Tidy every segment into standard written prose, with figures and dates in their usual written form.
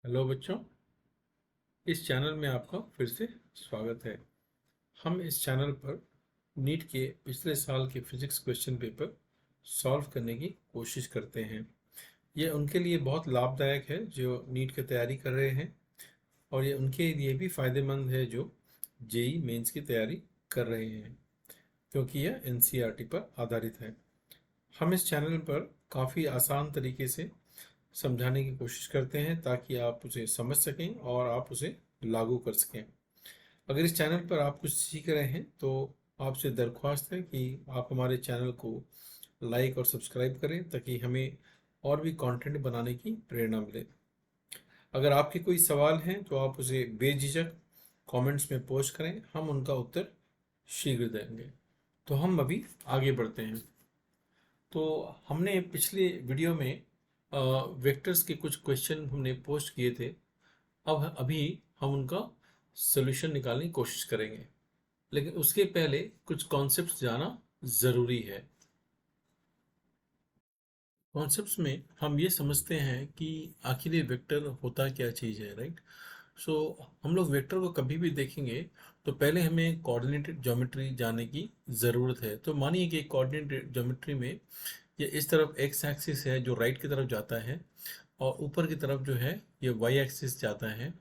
Hello बच्चों, इस channel में आपका फिर से स्वागत है। हम इस चैनल पर नीट के पिछले साल के फिजिक्स क्वेश्चन पेपर सॉल्व करने की कोशिश करते हैं। यह उनके लिए बहुत लाभदायक है जो नीट की तैयारी कर रहे हैं, और ये उनके लिए भी फायदेमंद है जो जेई मेंस की तैयारी कर रहे हैं, क्योंकि यह एनसीईआरटी पर आधारित है। हम इस चैनल पर काफ़ी आसान तरीके से समझाने की कोशिश करते हैं ताकि आप उसे समझ सकें और आप उसे लागू कर सकें। अगर इस चैनल पर आप कुछ सीख रहे हैं तो आपसे दरख्वास्त है कि आप हमारे चैनल को लाइक और सब्सक्राइब करें ताकि हमें और भी कंटेंट बनाने की प्रेरणा मिले। अगर आपके कोई सवाल हैं तो आप उसे बेझिझक कमेंट्स में पोस्ट करें, हम उनका उत्तर शीघ्र देंगे। तो हम अभी आगे बढ़ते हैं। तो हमने पिछले वीडियो में वेक्टर्स के कुछ क्वेश्चन हमने पोस्ट किए थे। अब अभी हम उनका सोल्यूशन निकालने की कोशिश करेंगे, लेकिन उसके पहले कुछ कॉन्सेप्ट्स जाना ज़रूरी है। कॉन्सेप्ट्स में हम ये समझते हैं कि आखिर ये वेक्टर होता क्या चीज़ है, राइट। सो हम लोग वेक्टर को कभी भी देखेंगे तो पहले हमें कोऑर्डिनेटेड ज्योमेट्री जानने की ज़रूरत है। तो मानिए कि कोऑर्डिनेटेड ज्योमेट्री में ये इस तरफ एक्स एक्सिस है जो राइट की तरफ जाता है, और ऊपर की तरफ जो है ये वाई एक्सिस जाता है,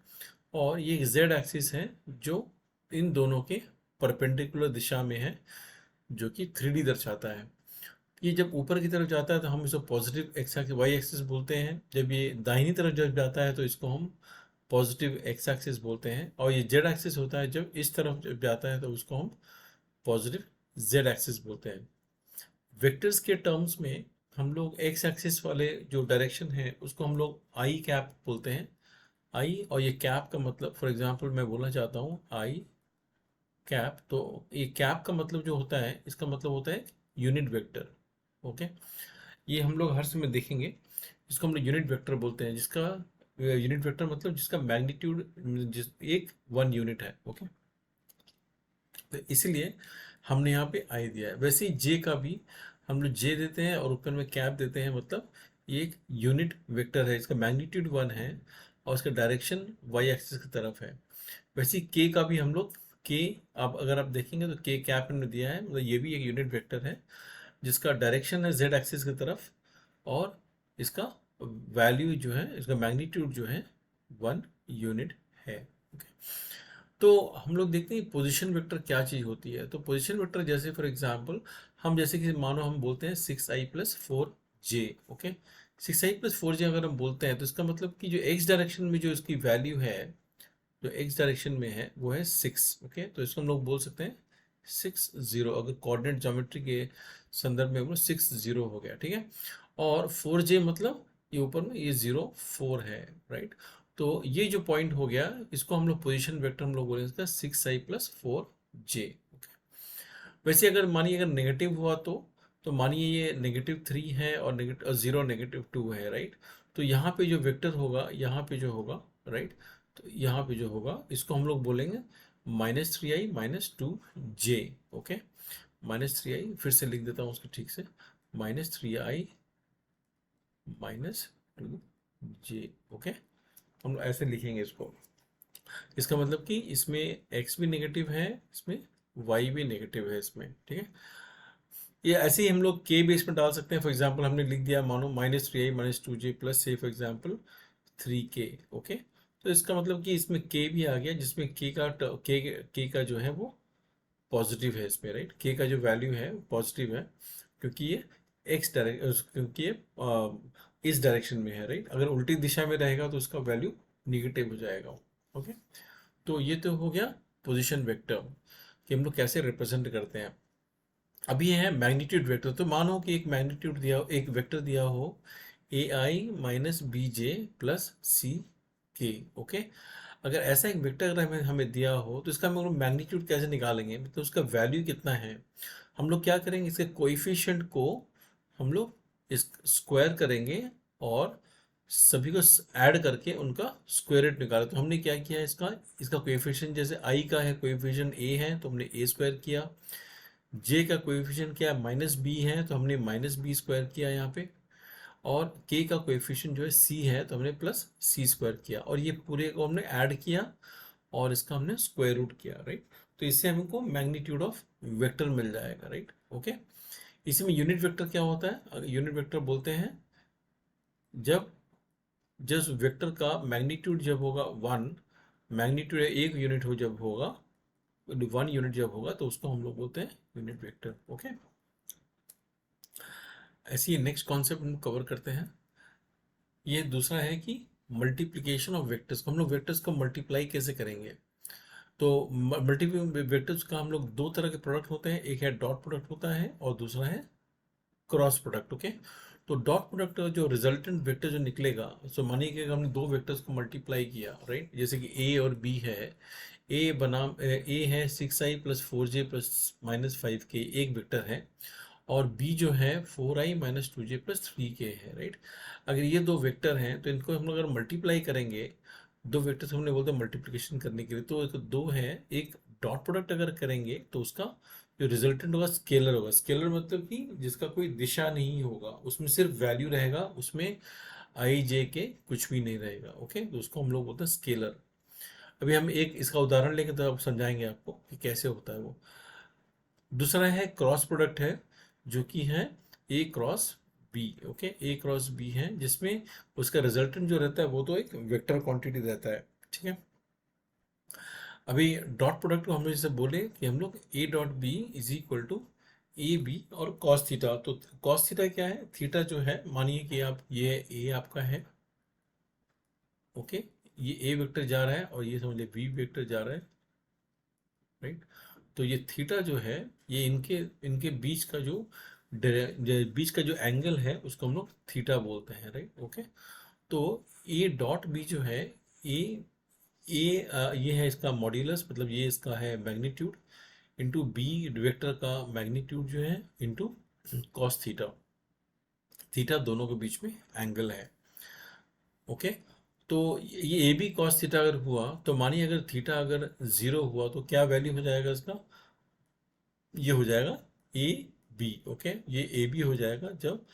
और ये जेड एक्सिस है जो इन दोनों के परपेंडिकुलर दिशा में है, जो कि 3D दर्शाता है। ये जब ऊपर की तरफ जाता है तो हम इसको positive x axis y axis बोलते हैं। जब ये दाहिनी तरफ जब जाता है तो इसको हम पॉजिटिव एक्स एक्सिस बोलते हैं, और ये जेड एक्सिस होता है जब इस तरफ जब जाता है तो उसको हम पॉजिटिव जेड एक्सिस बोलते हैं। वेक्टर्स के टर्म्स में हम लोग एक्स एक्सिस वाले जो डायरेक्शन है उसको हम लोग आई कैप बोलते हैं। आई और ये कैप का मतलब, फॉर एग्जांपल मैं बोलना चाहता हूँ आई कैप, तो ये कैप का मतलब जो होता है इसका मतलब होता है यूनिट वेक्टर। ओके, ये हम लोग हर समय देखेंगे। इसको हम लोग यूनिट वेक्टर बोलते हैं, जिसका यूनिट वेक्टर मतलब जिसका मैग्नीट्यूड जिस एक 1 यूनिट है। ओके, तो इसलिए हमने यहाँ पे आई दिया है। वैसे ही जे का भी हम लोग जे देते हैं और ऊपर में कैप देते हैं, मतलब ये एक यूनिट वेक्टर है, इसका मैग्नीट्यूड 1 है और इसका डायरेक्शन वाई एक्सिस की तरफ है। वैसे ही के का भी हम लोग के, अब अगर आप देखेंगे तो के कैप ने दिया है, मतलब ये भी एक यूनिट वेक्टर है जिसका डायरेक्शन है जेड एक्सिस की तरफ, और इसका वैल्यू जो है, इसका मैग्नीट्यूड जो है 1 यूनिट है। ओके, तो हम लोग देखते हैं पोजीशन वेक्टर क्या चीज़ होती है। तो पोजीशन वेक्टर जैसे फॉर एग्जांपल हम जैसे कि मानो हम बोलते हैं 6i+4j। ओके, 6i+4j अगर हम बोलते हैं तो इसका मतलब कि जो एक्स डायरेक्शन में जो इसकी वैल्यू है, जो एक्स डायरेक्शन में है वो है 6। ओके, तो इसको हम लोग बोल सकते हैं 60। अगर कोऑर्डिनेट ज्योमेट्री के संदर्भ में वो 60 हो गया, ठीक है। और 4j मतलब ये ऊपर में ये 0 4 है, राइट। तो ये जो पॉइंट हो गया इसको हम लोग पोजिशन वेक्टर हम लोग बोलेंगे इसका 6i+4j। वैसे अगर मानिए अगर नेगेटिव हुआ तो मानिए ये -3 है और नेगेटिव 0 -2 है, राइट। तो यहाँ पे जो वेक्टर होगा, यहाँ पे जो होगा, राइट, तो यहाँ पे जो होगा इसको हम लोग बोलेंगे -3i -2j। ओके, -3i फिर से लिख देता हूँ उसको ठीक से, -3i -2j। ओके, हम लोग ऐसे लिखेंगे इसको। इसका मतलब कि इसमें x भी नेगेटिव है, इसमें y भी नेगेटिव है इसमें, ठीक है। ये ऐसे ही हम लोग के बेस में डाल सकते हैं। फॉर एग्जांपल हमने लिख दिया मानो -3i -2j प्लस से फॉर एग्जांपल 3k। ओके, तो इसका मतलब कि इसमें के भी आ गया, जिसमें के का जो है वो पॉजिटिव है इसमें, राइट। के का जो वैल्यू है पॉजिटिव है क्योंकि ये एक्स डायरेक्शन, क्योंकि ये इस डायरेक्शन में है, राइट। अगर उल्टी दिशा में रहेगा तो उसका वैल्यू निगेटिव हो जाएगा। ओके, तो ये तो हो गया पोजीशन वेक्टर कि हम लोग कैसे रिप्रेजेंट करते हैं। अभी है मैग्नीट्यूड वेक्टर। तो मानो कि एक मैग्नीट्यूड दिया हो, एक वेक्टर दिया हो ai-bj+ck। ओके, अगर ऐसा एक वेक्टर अगर हमें हमें दिया हो तो इसका हम लोग मैग्नीट्यूड कैसे निकालेंगे, मतलब उसका वैल्यू कितना है। हम लोग क्या करेंगे, इसके कोएफिशिएंट को हम लोग इस स्क्वायर करेंगे और सभी को ऐड करके उनका स्क्वायर रूट निकाला। तो हमने क्या किया, इसका इसका कोएफिशिएंट जैसे आई का है, कोएफिशिएंट ए है तो हमने ए स्क्वायर किया। जे का कोएफिशिएंट क्या है, -b है तो हमने -b स्क्वायर किया यहाँ पे। और k का कोएफिशिएंट जो है c है, तो हमने प्लस सी स्क्वायर किया और ये पूरे को हमने ऐड किया और इसका हमने स्क्वायर रूट किया, राइट। तो इससे हमको मैग्नीट्यूड ऑफ वेक्टर मिल जाएगा, राइट। ओके, इसी में यूनिट वेक्टर क्या होता है? यूनिट वेक्टर बोलते हैं जब जिस वेक्टर का मैग्नीट्यूड जब होगा वन, मैग्नीट्यूड एक यूनिट हो जब होगा, वन यूनिट जब होगा, तो उसको हम लोग बोलते हैं यूनिट वेक्टर। ओके, ऐसे ही नेक्स्ट कॉन्सेप्ट हम कवर करते हैं। ये दूसरा है कि मल्टीप्लिकेशन ऑफ वेक्टर्स को, हम लोग वेक्टर्स को मल्टीप्लाई कैसे करेंगे। तो मल्टीपल वेक्टर्स का हम लोग दो तरह के प्रोडक्ट होते हैं, एक है डॉट प्रोडक्ट होता है और दूसरा है क्रॉस प्रोडक्ट। ओके, तो डॉट प्रोडक्ट जो रिजल्टेंट वेक्टर जो निकलेगा, सो मानिए कि हमने दो वेक्टर्स को मल्टीप्लाई किया, राइट, जैसे कि ए और बी है। ए बनाम ए है 6i plus 4j plus minus 5k, एक वेक्टर है, और बी जो है 4i minus 2j plus 3k है, राइट। अगर ये दो वेक्टर हैं तो इनको हम लोग अगर मल्टीप्लाई करेंगे, दो वेक्टर्स हमने बोलते हैं मल्टीप्लिकेशन करने के लिए, तो एक दो है, एक डॉट प्रोडक्ट अगर करेंगे तो उसका जो रिजल्टेंट होगा स्केलर होगा। स्केलर मतलब कि जिसका कोई दिशा नहीं होगा, उसमें सिर्फ वैल्यू रहेगा, उसमें आई जे के कुछ भी नहीं रहेगा। ओके, तो उसको हम लोग बोलते हैं स्केलर। अभी हम एक इसका उदाहरण लेंगे तो अब समझाएंगे आपको कि कैसे होता है वो। दूसरा है क्रॉस प्रोडक्ट है, जो कि है A cross B. Okay, A cross B है, जिसमें उसका रिजल्टेंट जो रहता है वो तो एक वेक्टर क्वांटिटी रहता है, ठीक है। अभी डॉट प्रोडक्ट को हम लोग जैसे बोले कि हम लोग a dot b is equal to a b और कॉस थीटा। तो कॉस थीटा क्या है? थीटा जो है, मानिए कि आप ये ए आपका है, ओके, ये ए वेक्टर जा रहा है और ये समझ ले बी वेक्टर जा रहा है, राइट। तो ये थीटा जो है, ये इनके इनके बीच का जो बीच का जो एंगल है उसको हम लोग थीटा बोलते हैं, राइट। ओके, तो ए डॉट बी जो है, ए ये है इसका मॉड्यूलस, मतलब ये इसका है मैग्नीट्यूड, इंटू बी वेक्टर का मैग्नीट्यूड जो है, इंटू कॉस थीटा। थीटा दोनों के बीच में एंगल है। ओके, तो ये ए बी कॉस थीटा अगर हुआ, तो मानिए अगर थीटा अगर जीरो हुआ तो क्या वैल्यू हो जाएगा इसका? ये हो जाएगा ए बी। ओके, ये ए बी हो जाएगा जब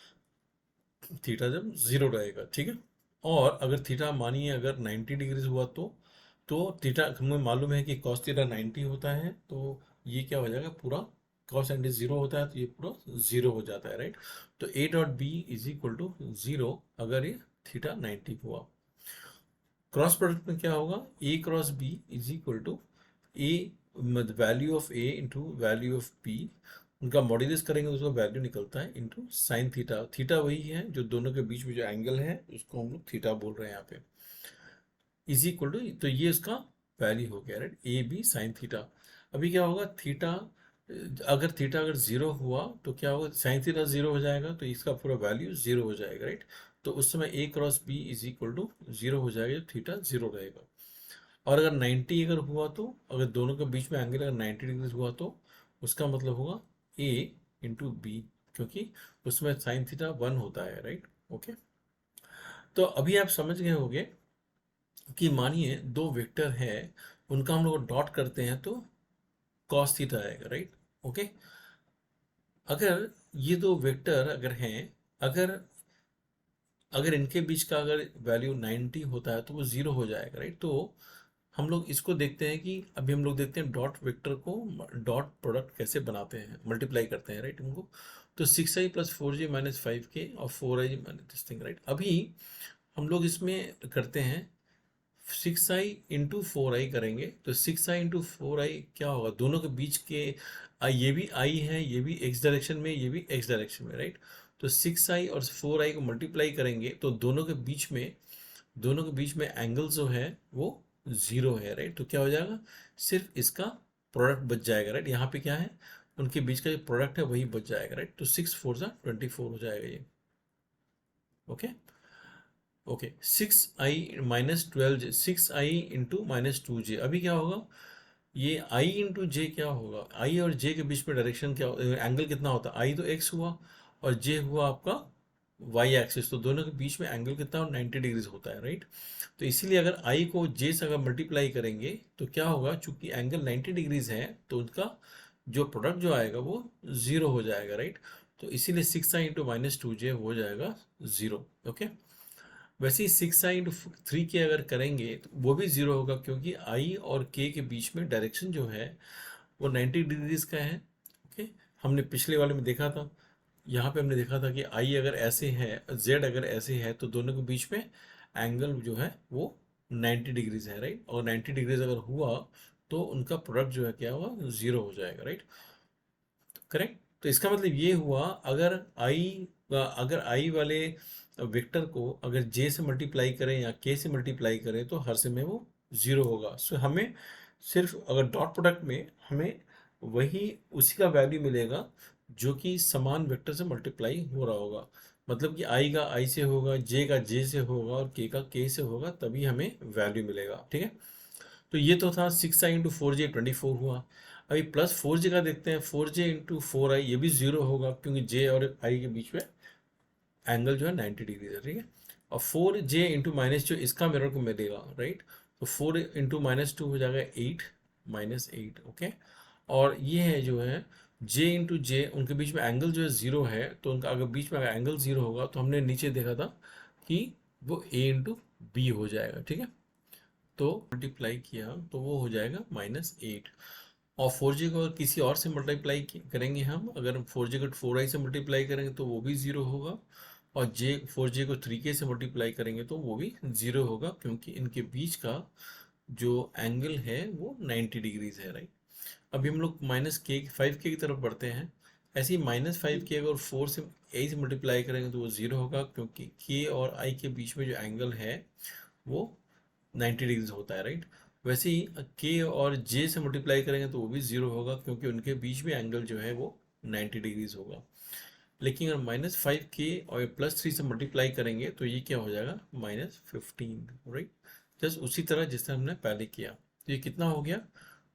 थीटा जब जीरो रहेगा, ठीक है। और अगर थीटा मानिए अगर 90 डिग्रीज हुआ तो थीटा हमें मालूम है कि कॉस थीटा 90 होता है, तो ये क्या हो जाएगा पूरा, कॉस 90 जीरो होता है तो ये पूरा जीरो हो जाता है, राइट। तो a dot b is equal to zero अगर ये थीटा 90 हुआ। क्रॉस प्रोडक्ट में क्या होगा? A cross B is equal to A, value of A into value of B, उनका मॉड्यूलस करेंगे तो उसका वैल्यू निकलता है इंटू साइन थीटा। थीटा वही है जो दोनों के बीच में जो एंगल है उसको हम लोग थीटा बोल रहे हैं यहाँ पे, इज इक्वल टू, तो ये इसका वैल्यू हो गया, right, a b sine theta. अभी क्या होगा? थीटा अगर जीरो हुआ तो क्या होगा? साइन थीटा जीरो हो जाएगा तो इसका पूरा वैल्यू जीरो हो जाएगा, राइट। तो उस समय A cross B is equal to zero हो जाएगा जब थीटा जीरो रहेगा। और अगर 90 अगर हुआ तो, अगर दोनों के बीच में एंगल अगर 90 डिग्री हुआ तो उसका मतलब होगा ए इंटू बी, क्योंकि उसमें साइन थीटा वन होता है, राइट। ओके, तो अभी आप समझ गए होंगे कि मानिए दो वेक्टर है, उनका हम लोग डॉट करते हैं तो कॉस थीटा आएगा, राइट। ओके, अगर ये दो वेक्टर अगर हैं, अगर अगर इनके बीच का अगर वैल्यू 90 होता है तो वो जीरो हो जाएगा, राइट। तो हम लोग इसको देखते हैं कि अभी हम लोग देखते हैं dot vector co dot product कैसे बनाते हैं, मल्टीप्लाई करते हैं, राइट, उनको। तो 6i plus 4j minus 5k और 4i minus this thing, right. अभी हम लोग इसमें करते हैं 6i इंटू 4i करेंगे, तो 6i इंटू 4i क्या होगा? दोनों के बीच के ये भी i है, ये भी x डायरेक्शन में, ये भी x डायरेक्शन में, राइट। तो 6i और 4i को मल्टीप्लाई करेंगे तो दोनों के बीच में एंगल जो है वो जीरो है, राइट। तो क्या हो जाएगा? सिर्फ इसका प्रोडक्ट बच जाएगा, राइट। यहाँ पे क्या है? उनके बीच का जो प्रोडक्ट है वही बच जाएगा, राइट। तो 6 4 जा 24 हो जाएगा ये। Okay, okay, 6i minus 12j, 6i into minus 2j। अभी क्या होगा? ये i इंटू जे क्या होगा? i और j के बीच में डायरेक्शन क्या, एंगल कितना होता है? i तो x हुआ और j हुआ आपका वाई एक्सिस, तो दोनों के बीच में एंगल कितना 90 डिग्रीज होता है, राइट। तो इसीलिए अगर आई को जे से अगर मल्टीप्लाई करेंगे तो क्या होगा? चूंकि एंगल 90 डिग्रीज है तो उनका जो प्रोडक्ट जो आएगा वो जीरो हो जाएगा, राइट। तो इसीलिए 6i इंटू -2j हो जाएगा 0। ओके, वैसे ही 6i इंटू 3k अगर करेंगे तो वो भी 0 होगा, क्योंकि i और k के बीच में डायरेक्शन जो है वो 90 डिग्रीज का है। ओके, हमने पिछले वाले में देखा था, यहाँ पे हमने देखा था कि i अगर ऐसे है, z अगर ऐसे है, तो दोनों के बीच में एंगल जो है वो 90 डिग्रीज है, राइट। और 90 डिग्रीज अगर हुआ तो उनका प्रोडक्ट जो है क्या हुआ, 0 हो जाएगा, राइट। करेक्ट। तो इसका मतलब ये हुआ, अगर आई वाले वेक्टर को अगर जे से मल्टीप्लाई करें या के से मल्टीप्लाई करें तो हर समय वो 0 होगा। सो हमें सिर्फ अगर डॉट प्रोडक्ट में हमें वही उसी का वैल्यू मिलेगा जो कि समान वेक्टर से मल्टीप्लाई हो रहा होगा। मतलब कि आई का आई से होगा, जे का जे से होगा और के का के से होगा, तभी हमें वैल्यू मिलेगा। ठीक है, तो ये तो था 6i इंटू 4j 24 हुआ। अभी प्लस 4j का देखते हैं, 4j इंटू 4i, ये भी 0 होगा क्योंकि j और i के बीच में एंगल जो है 90 डिग्री है। ठीक है, और 4j इंटू माइनस जो इसका मिरर को मिलेगा, राइट। तो 4 इंटू -2 हो जाएगा 8 -8। ओके, और ये है जो है j इंटू जे, उनके बीच में एंगल जो है 0 है, तो उनका अगर बीच में अगर एंगल 0 होगा तो हमने नीचे देखा था कि वो a इंटू बी हो जाएगा। ठीक है, तो मल्टीप्लाई किया तो वो हो जाएगा -8। और 4j को अगर किसी और से मल्टीप्लाई करेंगे हम, अगर 4j को 4i से मल्टीप्लाई करेंगे तो वो भी 0 होगा। और 4j को 3k से मल्टीप्लाई करेंगे तो वो भी 0 होगा, क्योंकि इनके बीच का जो एंगल है वो 90 डिग्रीज है, राइट। अभी हम लोग -5k की तरफ बढ़ते हैं। ऐसे ही -5k अगर 4 से a से मल्टीप्लाई करेंगे तो वो 0 होगा, क्योंकि k और i के बीच में जो एंगल है वो 90 डिग्रीज होता है, राइट। वैसे ही के और जे से मल्टीप्लाई करेंगे तो वो भी 0 होगा, क्योंकि उनके बीच में एंगल जो है वो 90 डिग्रीज होगा। लेकिन अगर -5k और +3 से मल्टीप्लाई करेंगे तो ये क्या हो जाएगा, -15, राइट। जस्ट उसी तरह जिस तरह हमने पहले किया। तो ये कितना हो गया,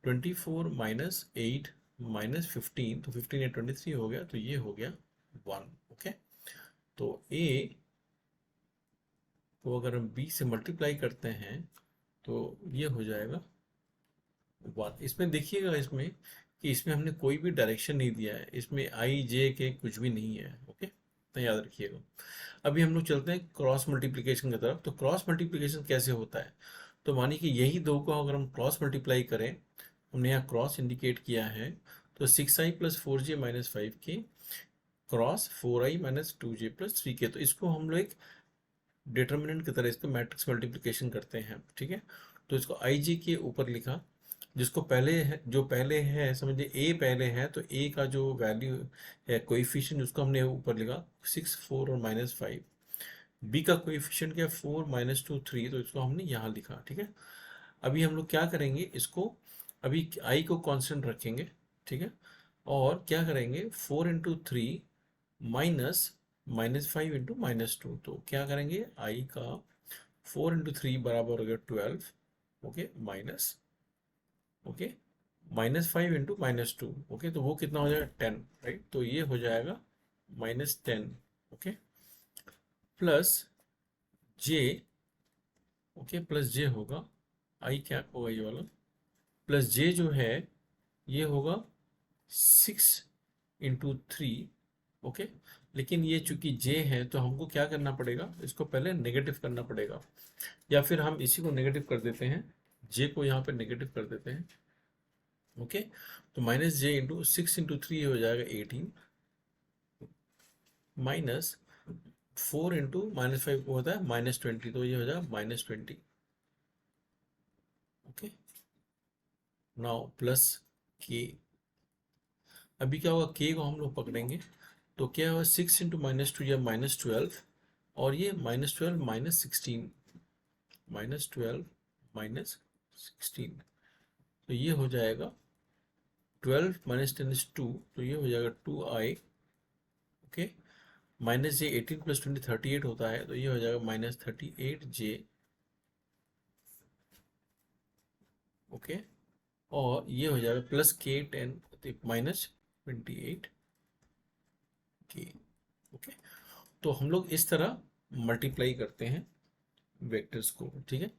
24 -8 -15, तो 15 या 23 हो गया, तो ये हो गया 1। ओके, तो a को अगर हम b से मल्टीप्लाई करते हैं तो ये हो जाएगा 1। इसमें देखिएगा इसमें कि इसमें हमने कोई भी डायरेक्शन नहीं दिया है, इसमें आई जे के कुछ भी नहीं है। ओके, तो याद रखिएगा। अभी हम लोग चलते हैं क्रॉस मल्टीप्लिकेशन की तरफ। तो क्रॉस मल्टीप्लिकेशन कैसे होता है, तो मानिए कि यही दो को अगर हम क्रॉस मल्टीप्लाई करें, हमने यहाँ क्रॉस इंडिकेट किया है, तो 6i + 4j - 5k cross 4i - 2j + 3k। तो इसको हम लोग एक डिटर्मिनेंट की तरह इसको मैट्रिक्स मल्टीप्लिकेशन करते हैं। ठीक है, तो इसको आई जे के ऊपर लिखा, जिसको पहले है, जो पहले है समझिए ए पहले है, तो ए का जो वैल्यू है कोएफिशिएंट उसको हमने ऊपर लिखा 6 4 और -5। बी का कोएफिशिएंट क्या, 4 -2 3, तो इसको हमने यहाँ लिखा। ठीक है, अभी हम लोग क्या करेंगे, इसको अभी आई को कांस्टेंट रखेंगे। ठीक है, और क्या करेंगे, 4 इंटू 3 माइनस -5 इंटू -2, तो क्या करेंगे, आई का 4 इंटू 3 बराबर हो गया 12। Okay, minus, okay, -5 into -2, okay, तो वो कितना हो जाएगा 10, राइट। तो ये हो जाएगा -10। ओके, प्लस जे, ओके, प्लस जे होगा, आई क्या होगा ये वाला, प्लस जे जो है ये होगा 6 इंटू 3। ओके, लेकिन ये चूंकि जे है तो हमको क्या करना पड़ेगा, इसको पहले नेगेटिव करना पड़ेगा, या फिर हम इसी को नेगेटिव कर देते हैं, जे को यहाँ पे नेगेटिव कर देते हैं। ओके, तो -j इंटू 6 इंटू 3 हो जाएगा 18, माइनस 4 इंटू -5 को होता है -20, तो ये हो जाएगा -20। ओके, नाउ प्लस के, अभी क्या होगा, के को हम लोग पकड़ेंगे, तो क्या होगा, 6 इंटू -2 या -12, और ये -12 -16, -12 -16, तो ये हो जाएगा 12 -10 is 2, तो ये हो जाएगा 2i। ओके, माइनस जे 18 + 20 38 होता है, तो ये हो जाएगा -38j। ओके, और ये हो जाएगा प्लस के 10 -28 के। ओके, तो हम लोग इस तरह मल्टीप्लाई करते हैं वेक्टर्स को। ठीक है,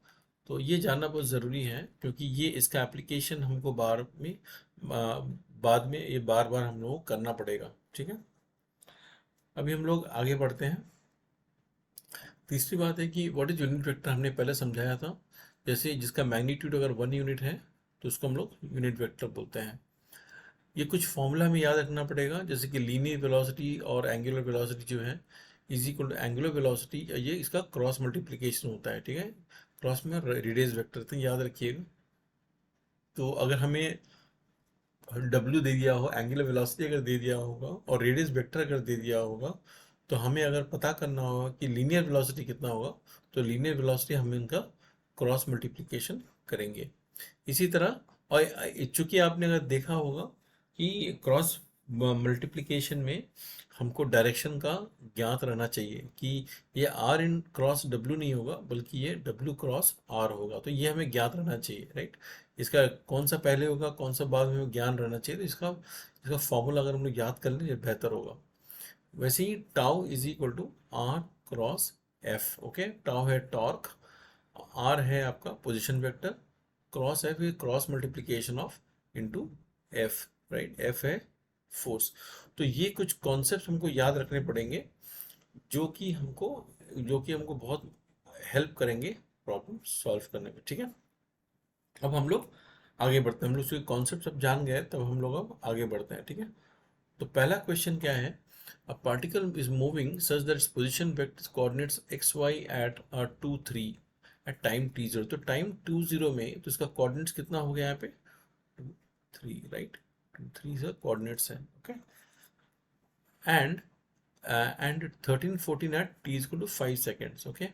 तो ये जानना बहुत ज़रूरी है, क्योंकि ये इसका एप्लीकेशन हमको बाद में ये बार बार हम लोग को करना पड़ेगा। ठीक है, अभी हम लोग आगे बढ़ते हैं। तीसरी बात है कि व्हाट इज यूनिट वेक्टर, हमने पहले समझाया था। जैसे जिसका मैग्नीट्यूड अगर 1 यूनिट है तो उसको हम लोग यूनिट वेक्टर बोलते हैं। ये कुछ फॉर्मूला हमें याद रखना पड़ेगा, जैसे कि लीनियर वेलोसिटी और एंगुलर वेलोसिटी जो है is equal to angular velocity, ये इसका क्रॉस मल्टीप्लिकेशन होता है, ठीक है। क्रॉस में रेडियस वेक्टर, तो याद रखिएगा। तो अगर हमें W दे दिया हो, एंगुलर वेलोसिटी अगर दे दिया होगा और रेडियस वेक्टर अगर दे दिया होगा, तो हमें अगर पता करना होगा कि लीनियर वेलोसिटी कितना होगा, तो लीनियर वेलोसिटी हम इनका क्रॉस मल्टीप्लिकेशन करेंगे। इसी तरह, और चूंकि आपने अगर देखा होगा कि क्रॉस मल्टीप्लिकेशन में हमको डायरेक्शन का ज्ञात रहना चाहिए कि ये R इन क्रॉस W नहीं होगा, बल्कि ये W क्रॉस R होगा। तो ये हमें ज्ञात रहना चाहिए, राइट। इसका कौन सा पहले होगा कौन सा बाद में, ज्ञान रहना चाहिए। तो इसका इसका फॉर्मूला अगर हम लोग याद कर लें, ये बेहतर होगा। वैसे ही tau is equal to R cross F। Okay, tau है टॉर्क, R है आपका पोजिशन वेक्टर, क्रॉस F है cross multiplication of into F, right. F है फोर्स। तो ये कुछ कॉन्सेप्ट हमको याद रखने पड़ेंगे, जो कि हमको बहुत हेल्प करेंगे प्रॉब्लम सॉल्व करने में, ठीक है। अब हम लोग आगे बढ़ते हैं। हम लोग उसके कॉन्सेप्ट सब जान गए, तब हम लोग अब आगे बढ़ते हैं, ठीक है। तो पहला क्वेश्चन क्या है, a particle is moving such that its position vector coordinates x y at 2 3 at time t0। तो टाइम 2 0 में तो इसका कोऑर्डिनेट्स कितना हो गया यहाँ पे, 2 3, राइट। 2 3 से कोऑर्डिनेट्स है, okay. And 13 14 at t is equal to 5 seconds, okay.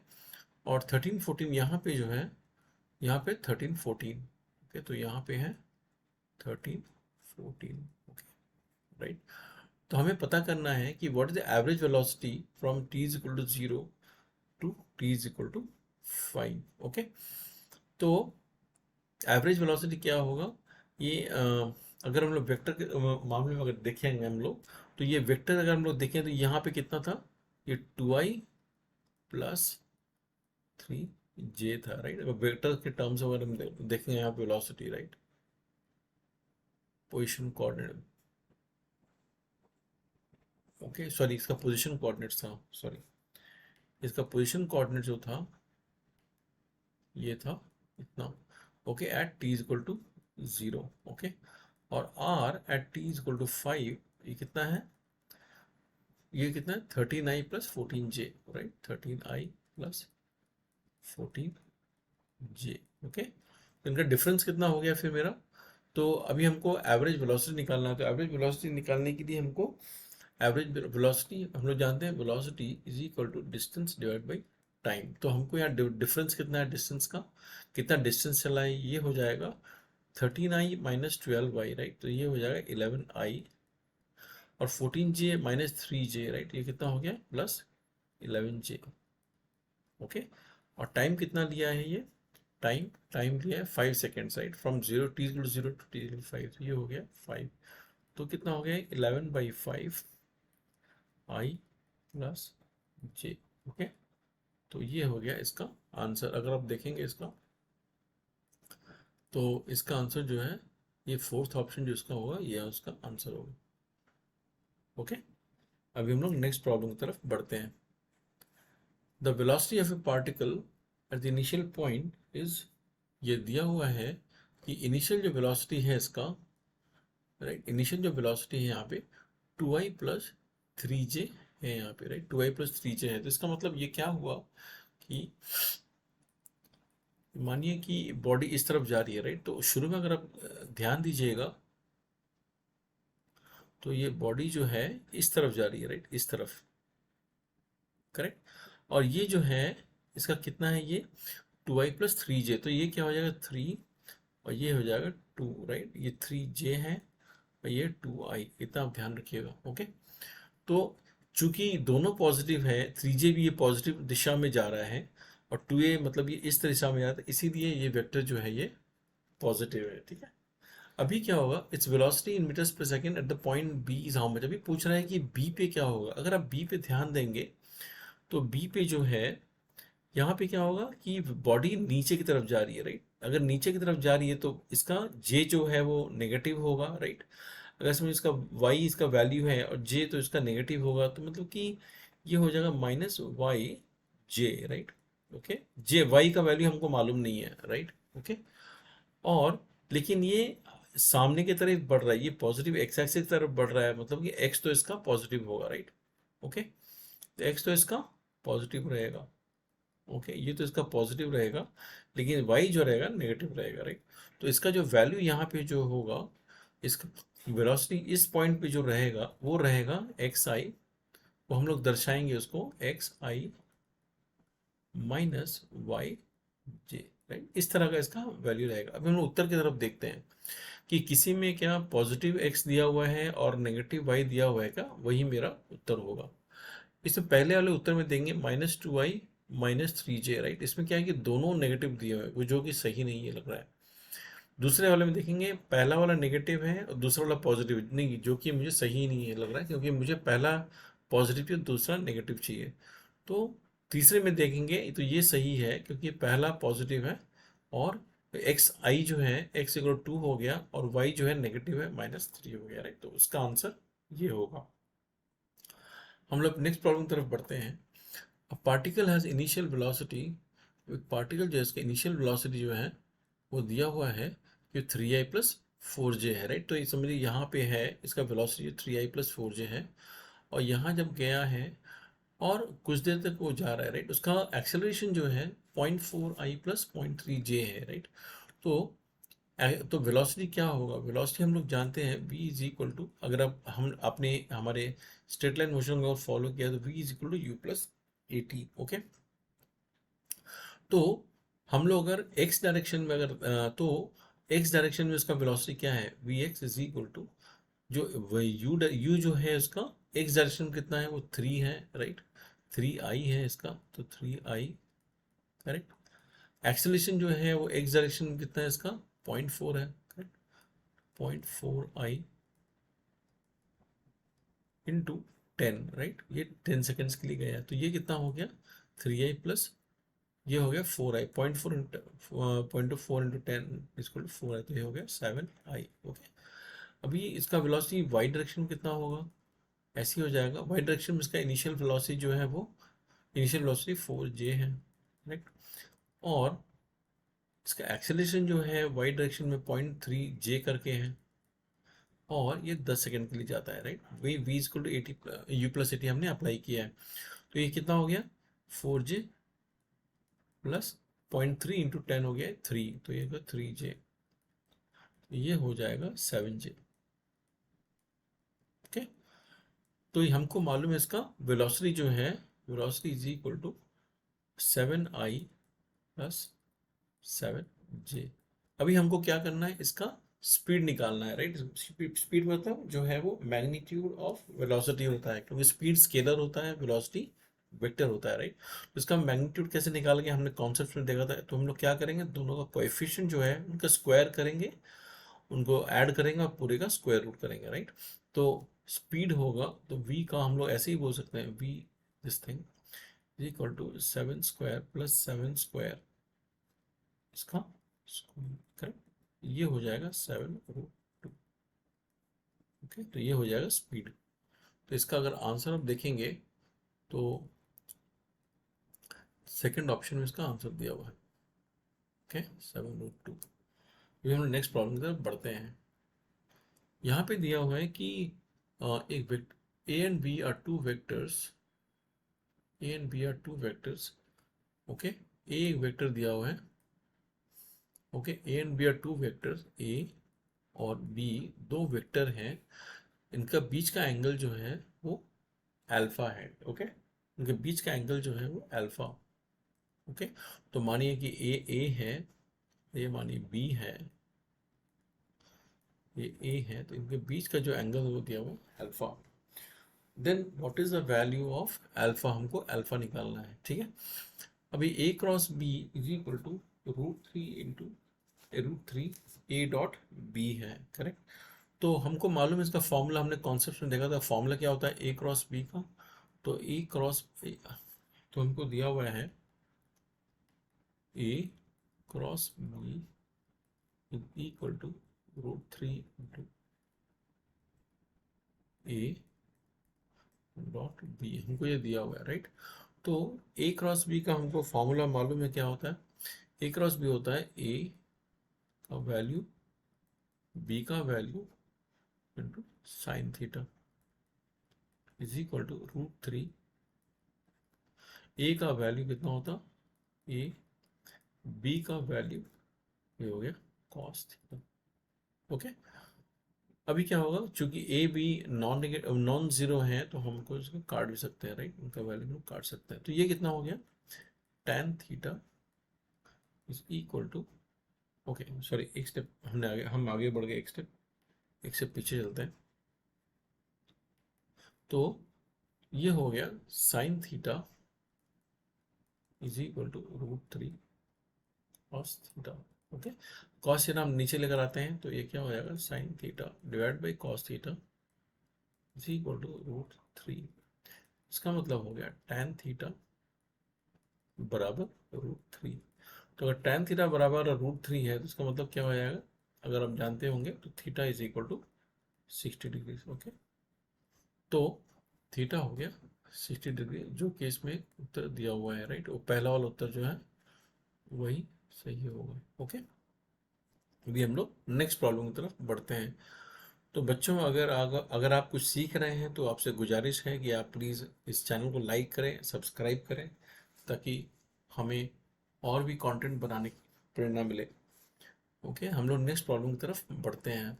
और 13 14 यहाँ पे जो है, यहाँ पे 13 14, ओके। तो यहाँ पे है 13 14, ओके, राइट। तो हमें पता करना है कि what is the average velocity from t is equal to 0 to t is equal to 5, okay. तो एवरेज वेलोसिटी क्या होगा, ये अगर हम लोग वेक्टर के मामले में अगर देखेंगे हम लोग, तो ये वेक्टर अगर हम लोग देखें तो यहाँ पे कितना था, ये 2i प्लस 3j था, राइट। अगर वेक्टर के टर्म्स अगर हम देखेंगे यहाँ पे velocity, right, position coordinate, okay, sorry इसका पोजिशन कोऑर्डिनेट्स था, सॉरी इसका पोजिशन कोऑर्डिनेट जो था ये था इतना, okay, at t is equal to 0, okay. और r at t is equal to 5, ये कितना है, ये कितना है 13i plus 14j, right. 13i plus 14j, okay. तो इनका डिफरेंस कितना हो गया फिर मेरा। तो अभी हमको एवरेज वेलोसिटी निकालना है। तो एवरेज वेलोसिटी निकालने के लिए हमको एवरेज वेलोसिटी हम लोग जानते हैं, velocity is equal to distance divide by time. तो हमको यहाँ डिफरेंस कितना है डिस्टेंस का, कितना डिस्टेंस चला है, ये हो जाएगा 13i माइनस 12i, राइट। तो ये हो जाएगा 11i, और 14j माइनस 3j, राइट, ये कितना हो गया प्लस 11j, ओके। और टाइम कितना लिया है ये, टाइम टाइम लिया है 5 seconds, right, from 0 t equal to 0 to t equal to 5, तो ये हो गया 5। तो कितना हो गया 11/5 i प्लस j, ओके। तो ये हो गया इसका आंसर। अगर आप देखेंगे इसका, तो इसका आंसर जो है, ये फोर्थ ऑप्शन जो इसका होगा, ये उसका आंसर होगा, ओके। अभी हम लोग नेक्स्ट प्रॉब्लम की तरफ बढ़ते हैं। The velocity of A particle at the initial point is, ये दिया हुआ है कि इनिशियल जो वेलोसिटी है इसका, राइट, इनिशियल जो वेलोसिटी है यहाँ पे 2i प्लस 3j है यहाँ पे, राइट। 2i प्लस 3j है, तो इसका मतलब ये क्या हुआ कि मानिए कि बॉडी इस तरफ जा रही है, राइट। तो शुरू में अगर आप ध्यान दीजिएगा, तो ये बॉडी जो है इस तरफ जा रही है, राइट, इस तरफ, करेक्ट। और ये जो है इसका कितना है, ये 2i प्लस 3j, तो ये क्या हो जाएगा 3, और ये हो जाएगा 2, राइट। ये 3j है और ये 2i, इतना आप ध्यान रखिएगा, ओके। तो चूंकि दोनों पॉजिटिव है, 3j भी ये पॉजिटिव दिशा में जा रहा है, और 2a मतलब ये इस दिशा में जा रहा है, इसीलिए ये वेक्टर जो है ये पॉजिटिव है, ठीक है। अभी क्या होगा, it's velocity in metres per second at the point B is how much. अभी पूछ रहा है कि बी पे क्या होगा। अगर आप बी पे ध्यान देंगे, तो बी पे जो है यहाँ पे क्या होगा कि बॉडी नीचे की तरफ जा रही है, राइट। अगर नीचे की तरफ जा रही है तो इसका जे जो है वो नेगेटिव होगा, राइट। अगर इसमें इसका y इसका वैल्यू है और j तो इसका नेगेटिव होगा, तो मतलब कि ये हो जाएगा माइनस वाई जे, राइट। ओके, जे y का वैल्यू हमको मालूम नहीं है, राइट। ओके, और लेकिन ये सामने की तरफ बढ़ रहा है, ये पॉजिटिव एक्स एक्सिस की तरफ बढ़ रहा है, मतलब कि x तो इसका पॉजिटिव होगा, राइट। ओके, तो x तो इसका पॉजिटिव रहेगा। ओके, ये तो इसका पॉजिटिव रहेगा, लेकिन y जो रहेगा नेगेटिव रहेगा, राइट। तो इसका जो वैल्यू यहाँ पे जो होगा, इसका वेलोसिटी इस पॉइंट पे जो रहेगा वो रहेगा एक्स आई, वो हम लोग दर्शाएंगे उसको एक्स आई माइनस वाई जे, राइट। इस तरह का इसका वैल्यू रहेगा। अभी हम लोग उत्तर की तरफ देखते हैं कि किसी में क्या पॉजिटिव एक्स दिया हुआ है और नेगेटिव वाई दिया हुआ है क्या, वही मेरा उत्तर होगा। इसमें पहले वाले उत्तर में देंगे minus two Y minus three J, right. इसमें क्या है कि दोनों नेगेटिव दिए हुए हैं, वो जो कि सही नहीं है लग रहा है। दूसरे वाले में देखेंगे पहला वाला नेगेटिव है और दूसरा वाला पॉजिटिव नहीं, जो कि मुझे सही नहीं है लग रहा है, क्योंकि मुझे पहला पॉजिटिव चाहिए, दूसरा नेगेटिव चाहिए। तो तीसरे में देखेंगे तो ये सही है, क्योंकि पहला पॉजिटिव है और एक्स आई जो है एक्स इक्वल टू हो गया और वाई जो है नेगेटिव है माइनस थ्री हो गया, राइट। तो उसका आंसर ये होगा। हम लोग नेक्स्ट प्रॉब्लम की तरफ बढ़ते हैं। A particle has initial velocity, एक पार्टिकल जो है इसका इनिशियल वेलोसिटी जो है वो दिया हुआ है कि थ्री आई प्लस फोर जे है, राइट। तो ये समझिए यहाँ पे है इसका वेलोसिटी थ्री आई प्लस फोर जे है, और यहाँ जब गया है और कुछ देर तक वो जा रहा है, राइट, उसका एक्सेलरेशन जो है पॉइंट फोर आई प्लस पॉइंट थ्री जे है, राइट। तो तो वेलोसिटी क्या होगा, वेलोसिटी हम लोग जानते हैं v इज इक्वल टू, अगर आप हम आपने हमारे स्ट्रेट लाइन मोशन को फॉलो किया तो v is equal to u plus a t. Okay, तो हम लोग अगर x डायरेक्शन में अगर तो x डायरेक्शन में उसका वेलोसिटी क्या है, v x is equal to जो u जो है उसका x डायरेक्शन में कितना है, वो थ्री है, राइट। थ्री आई है इसका, तो थ्री आई, करेक्ट। एक्सेलरेशन जो है वो x डायरेक्शन में कितना है इसका, पॉइंट फोर है, करेक्ट। पॉइंट फोर आई इंटू टेन, राइट। ये 10 सेकेंड्स के लिए गया है, तो ये कितना हो गया, थ्री आई प्लस ये हो गया four i, point four into point four into ten is equal to four i, तो ये हो गया सेवन आई। ओके, अभी इसका वेलोसिटी वाई डायरेक्शन में कितना होगा, ऐसे ही हो जाएगा। वाई डायरेक्शन में इसका इनिशियल वेलोसिटी जो है वो इनिशियल वेलोसिटी फोर जे है, राइट। और इसका एक्सेलरेशन जो है वाई डायरेक्शन में पॉइंट थ्री जे करके है, और ये 10 सेकेंड के लिए जाता है, राइट। वही v is equal to a t u plus a t हमने अप्लाई किया है, तो ये कितना हो गया, four j plus point three into ten हो गया थ्री, तो ये थ्री जे, ये हो जाएगा सेवन जे। ओके, तो ये हमको मालूम है इसका वेलोसिटी जो है, velocity is equal to seven i plus seven j. अभी हमको क्या करना है, इसका स्पीड निकालना है, राइट। स्पीड मतलब जो है वो मैग्नीट्यूड ऑफ वेलोसिटी होता है, क्योंकि स्पीड स्केलर होता है, वेलोसिटी वेक्टर होता है, राइट। तो इसका मैग्नीट्यूड कैसे निकालेंगे, हमने कॉन्सेप्ट में देखा था। तो हम लोग क्या करेंगे, दोनों का कोएफिशिएंट जो है उनका स्क्वायर करेंगे, उनको ऐड करेंगे और पूरे का स्क्वायर रूट करेंगे, राइट। तो स्पीड होगा, तो v का हम लोग ऐसे ही बोल सकते हैं, v this thing is equal to seven square plus seven square इसका स्क्वायर, करेक्ट। ये हो जाएगा सेवन रूट टू। ओके, तो ये हो जाएगा स्पीड। तो इसका अगर आंसर आप देखेंगे तो सेकंड ऑप्शन में इसका आंसर दिया हुआ है। Okay, seven root two. अभी हम नेक्स्ट प्रॉब्लम की तरफ बढ़ते हैं। यहाँ पे दिया हुआ है कि एक vector A and B are two vectors, A and B are two vectors. Okay, A एक वेक्टर दिया हुआ है। Okay, A and B are two vectors, A और बी दो वेक्टर हैं, इनका बीच का एंगल जो है वो अल्फा है। ओके, इनके बीच का एंगल जो है वो अल्फा। ओके, तो मानिए कि ए है, ये मानिए बी है, ये ए है, तो इनके बीच का जो एंगल वो दिया हुआ alpha. Then what is the value of alpha, हमको अल्फा निकालना है, ठीक है। अभी A cross B is equal to root three into root three A dot B है, करेक्ट। तो हमको मालूम है इसका फॉर्मूला, हमने कॉन्सेप्ट में देखा था, फॉर्मूला क्या होता है ए क्रॉस बी का। तो ए क्रॉस ए, तो हमको दिया हुआ है A cross B is equal to root three into A dot B, हमको ये दिया हुआ है, राइट। तो ए क्रॉस बी का हमको फॉर्मूला मालूम है क्या होता है। ए क्रॉस बी होता है ए का वैल्यू बी का value into sine theta is equal to √3। A का वैल्यू कितना होता, ए बी का वैल्यू ये हो गया कॉस थीटा। ओके, अभी क्या होगा, चूंकि ए बी नॉन जीरो है तो हमको इसको काट भी सकते हैं, राइट, उनका वैल्यू हम काट सकते हैं। तो ये कितना हो गया, tan theta is equal to, okay sorry एक स्टेप हम आगे बढ़ गए, एक स्टेप पीछे चलते हैं। तो ये हो गया sine theta is equal to √3 cos theta. Okay, cos theta हम नीचे लेकर आते हैं तो ये क्या हो जाएगा, sine theta divide by cos theta is equal to √3। इसका मतलब हो गया tan थीटा बराबर √3। तो अगर tan थीटा बराबर √3 है तो इसका मतलब क्या हो जाएगा, अगर आप जानते होंगे तो theta is equal to 60 degree. Okay, तो थीटा हो गया 60 डिग्री, जो कि इसमें उत्तर दिया हुआ है, राइट। वो पहला वाला उत्तर जो है वही सही होगा। ओके, अभी हम लोग नेक्स्ट प्रॉब्लम की तरफ बढ़ते हैं। तो बच्चों, अगर आप कुछ सीख रहे हैं तो आपसे गुजारिश है कि आप प्लीज़ इस चैनल को लाइक करें, सब्सक्राइब करें, ताकि हमें और भी कंटेंट बनाने की प्रेरणा मिले। ओके, हम लोग नेक्स्ट प्रॉब्लम की तरफ बढ़ते हैं।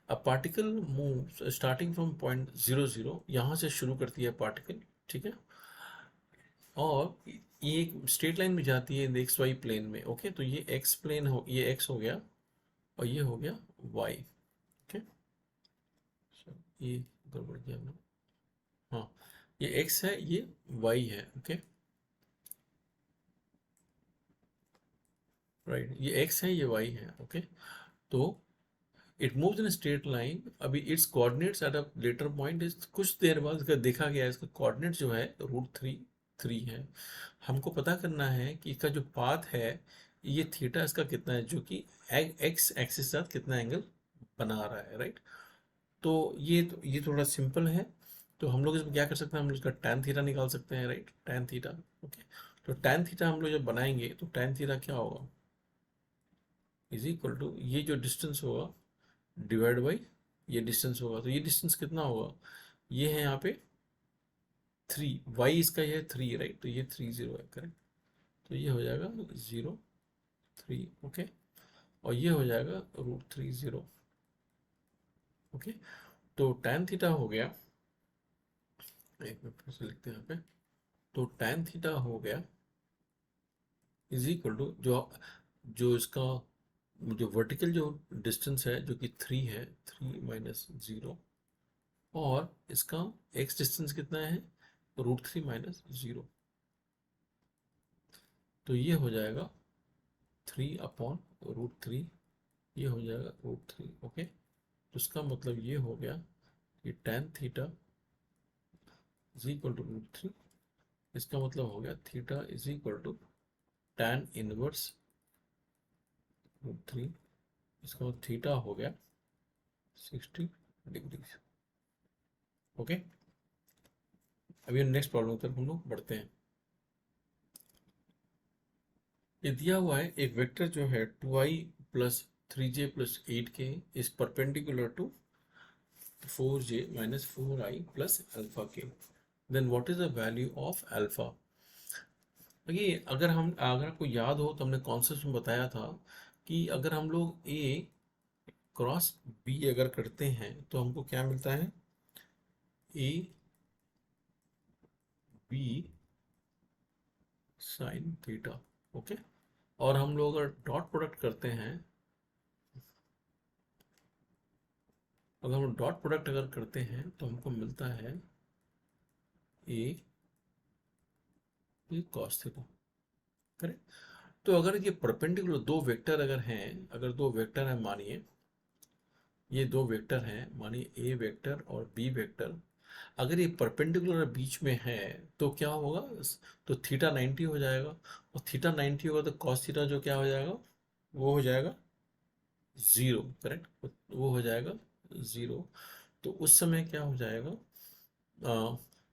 A particle move starting from point 0 0, यहाँ से शुरू करती है पार्टिकल, ठीक है, और ये एक स्ट्रेट लाइन में जाती है एक्स वाई प्लेन में। ओके, तो ये एक्स प्लेन हो, ये एक्स हो गया और ये हो गया वाई। ओके, ये गड़बड़ किया हमने, हाँ, ये एक्स है, ये वाई है। ओके, राइट, ये एक्स है, ये वाई है। ओके, तो it moves in straight line. अभी its coordinates at a later point is, कुछ देर बाद इसका देखा गया है, इसका कोऑर्डिनेट जो है √3 है। हमको पता करना है कि इसका जो पाथ है, ये थीटा इसका कितना है, जो कि एक्स एक्सिस के साथ कितना एंगल बना रहा है, राइट। तो ये थोड़ा सिंपल है। तो हम लोग इसमें क्या कर सकते हैं, हम लोग इसका tan थीटा निकाल सकते हैं, राइट, tan थीटा। ओके, तो tan थीटा हम लोग जब बनाएंगे तो tan थीटा क्या होगा, इज इक्वल टू ये जो डिस्टेंस होगा डिवाइड बाई ये डिस्टेंस होगा। तो ये डिस्टेंस कितना होगा, ये है यहाँ पे 3, वाई इसका ये है 3, राइट, तो ये 30 है, करेक्ट। तो ये हो जाएगा 0 3। ओके, और ये हो जाएगा √30। ओके, तो tan थीटा हो गया, एक मिनट फिर से लिखते हैं यहाँ पे। तो tan थीटा हो गया इज इक्वल टू, जो जो इसका जो वर्टिकल जो डिस्टेंस है जो कि 3 है, 3 - 0, और इसका एक्स डिस्टेंस कितना है, √3 - 0। तो ये हो जाएगा 3/√3, ये हो जाएगा √3। ओके, तो इसका मतलब ये हो गया कि tan theta is equal to √3। इसका मतलब हो गया theta is equal to tan inverse √3। इसका मतलब थीटा हो गया 60 डिग्री। ओके, अभी नेक्स्ट प्रॉब्लम की तरफ हम लोग बढ़ते हैं। ये दिया हुआ है एक वेक्टर जो है 2i + 3j + 8k is perpendicular to 4j - 4i + alpha k, then what is the value of alpha. देखिए, अगर आपको याद हो तो हमने कॉन्सेप्ट में बताया था कि अगर हम लोग a क्रॉस b अगर करते हैं तो हमको क्या मिलता है, a b sine theta. Okay, और हम लोग अगर डॉट प्रोडक्ट करते हैं, अगर हम डॉट प्रोडक्ट अगर करते हैं तो हमको मिलता है a b cos theta, correct. तो अगर ये परपेंडिकुलर दो वेक्टर अगर हैं, अगर दो वेक्टर हैं, मानिए ये दो वेक्टर हैं, मानिए ए वेक्टर और बी वेक्टर, अगर ये परपेंडिकुलर बीच में है तो क्या होगा, तो थीटा 90 हो जाएगा, और थीटा 90 होगा तो कॉस थीटा जो क्या हो जाएगा, वो हो जाएगा 0, करेक्ट, वो हो जाएगा 0। तो उस समय क्या हो जाएगा,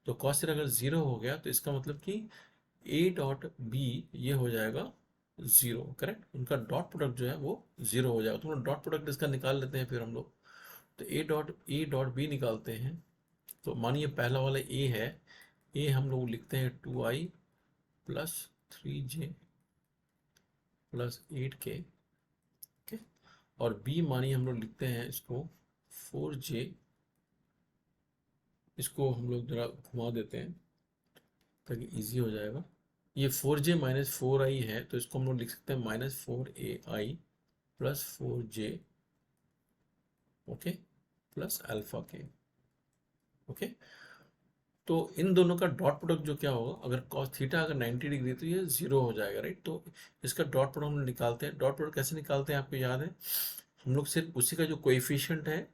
तो कॉस थीटा अगर 0 हो गया तो इसका मतलब कि ए डॉट बी ये हो जाएगा 0, करेक्ट। उनका डॉट प्रोडक्ट जो है वो 0 हो जाएगा। तो डॉट प्रोडक्ट इसका निकाल लेते हैं फिर हम लोग। तो ए डॉट बी निकालते हैं। तो मानिए पहला वाला ए है, ए हम लोग लिखते हैं 2i plus 3j plus 8k, okay. और बी मानिए हम लोग लिखते हैं इसको 4j, इसको हम लोग जरा घुमा देते हैं ताकि इजी हो जाएगा। ये 4j माइनस 4i है, तो इसको हम लोग लिख सकते हैं -4ai plus 4j, okay, plus alpha के, ओके। तो इन दोनों का डॉट प्रोडक्ट जो क्या होगा, अगर cos थीटा अगर 90 डिग्री तो ये 0 हो जाएगा, राइट। तो इसका डॉट प्रोडक्ट हम लोग निकालते हैं। डॉट प्रोडक्ट कैसे निकालते हैं आपको याद है, हम लोग सिर्फ उसी का जो कोएफिशिएंट है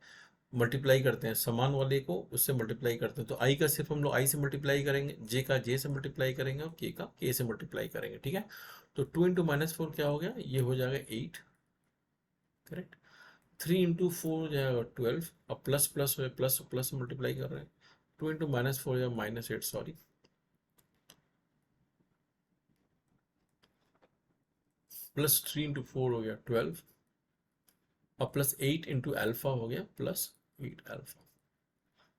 मल्टीप्लाई करते हैं, समान वाले को उससे मल्टीप्लाई करते हैं। तो आई का सिर्फ हम लोग आई से मल्टीप्लाई करेंगे, जे का जे से मल्टीप्लाई करेंगे और के का के से मल्टीप्लाई करेंगे, ठीक है। तो 2 इंटू -4 क्या हो गया, ये हो जाएगा 8, करेक्ट। 3 इंटू 4 हो जाएगा 12, अब प्लस प्लस हो, प्लस प्लस मल्टीप्लाई कर रहे हैं। 2 इंटू -4 हो जाएगा -8, सॉरी, प्लस 3 इंटू 4 हो गया 12, और प्लस 8 इंटू अल्फा हो गया प्लस 8 अल्फा।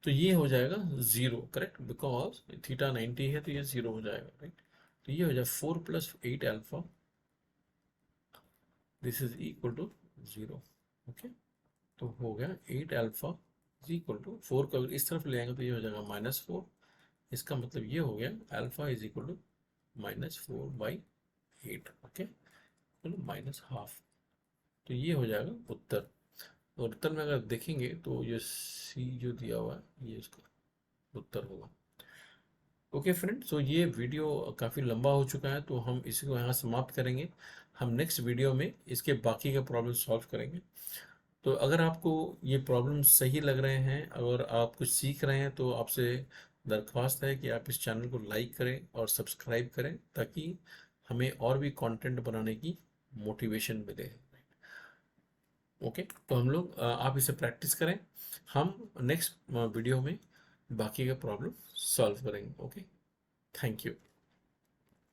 तो ये हो जाएगा 0, करेक्ट, बिकॉज थीटा 90 है तो ये 0 हो जाएगा, राइट। तो ये हो जाएगा 4 plus 8 alpha, this is equal to 0, okay. तो हो गया 8 अल्फा इज इक्वल टू 4 को अगर इस तरफ ले आएंगे तो ये हो जाएगा -4। इसका मतलब ये हो गया alpha is equal to -4/8, okay, minus half. तो ये हो जाएगा उत्तर। और उत्तर में अगर देखेंगे तो ये सी जो दिया हुआ है ये इसका उत्तर होगा। ओके फ्रेंड, सो ये वीडियो काफ़ी लंबा हो चुका है तो हम इसी को यहाँ समाप्त करेंगे। हम नेक्स्ट वीडियो में इसके बाकी के प्रॉब्लम सॉल्व करेंगे। तो अगर आपको ये प्रॉब्लम सही लग रहे हैं और आप कुछ सीख रहे हैं तो आपसे दरख्वास्त है कि आप इस चैनल को लाइक करें और सब्सक्राइब करें ताकि हमें और भी कंटेंट बनाने की मोटिवेशन मिले। ओके, तो हम लोग आप इसे प्रैक्टिस करें, हम नेक्स्ट वीडियो में बाकी का प्रॉब्लम सॉल्व करेंगे। Okay, thank you.